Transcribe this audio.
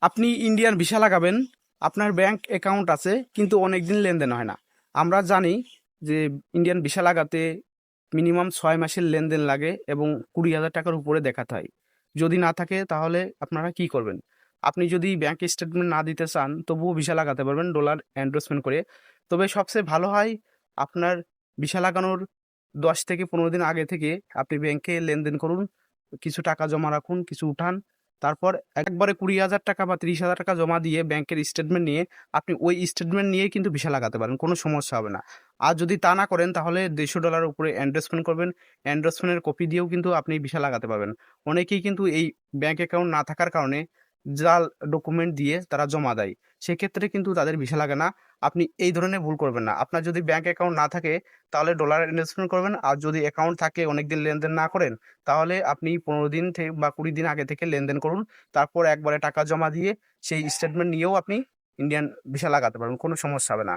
আপনি Indian visa লাগাবেন, আপনার ব্যাংক অ্যাকাউন্ট আছে কিন্তু অনেকদিন লেনদেন হয় না। আমরা জানি যে ইন্ডিয়ান ভিসা লাগাতে মিনিমাম 6 মাসের লেনদেন লাগে এবং 20,000 টাকার উপরে দেখাতে হয়। যদি না থাকে তাহলে আপনারা কি করবেন? আপনি যদি ব্যাংক স্টেটমেন্ট না দিতে চান তবুও ভিসা লাগাতে পারবেন ডলার এন্ডোর্সমেন্ট করে। তবে সবচেয়ে ভালো হয় আপনার ভিসা লাগানোর 10 থেকে 15 দিন আগে থেকে আপনি ব্যাংকে লেনদেন করুন, কিছু টাকা জমা রাখুন, কিছু উঠান, তারপর একবারে 20,000 টাকা বা 30,000 টাকা জমা দিয়ে ব্যাংকের স্টেটমেন্ট নিয়ে আপনি ওই স্টেটমেন্ট নিয়ে কিন্তু ভিসা লাগাতে পারেন, কোনো সমস্যা হবে না। আর যদি তা না করেন তাহলে $150 উপরে এন্ডোর্সমেন্ট করবেন, এন্ডোর্সমেন্টের কপি দিয়েও কিন্তু আপনি ভিসা লাগাতে পারবেন। অনেকেই কিন্তু এই ব্যাংক অ্যাকাউন্ট না থাকার কারণে জাল ডকুমেন্ট দিয়ে তারা জমা দেয়, সেক্ষেত্রে কিন্তু তাদের ভিসা লাগে না। আপনি এই ধরনের ভুল করবেন না। আপনার যদি ব্যাংক অ্যাকাউন্ট না থাকে তাহলে ডলার ইনভেস্টমেন্ট করবেন, আর যদি অ্যাকাউন্ট থাকে অনেকদিন লেনদেন না করেন তাহলে আপনি 15 দিন থেকে বা 20 দিন আগে থেকে লেনদেন করুন, তারপর একবারে টাকা জমা দিয়ে সেই স্টেটমেন্ট নিয়েও আপনি ইন্ডিয়ান ভিসা লাগাতে পারবেন, কোনো সমস্যা হবে না।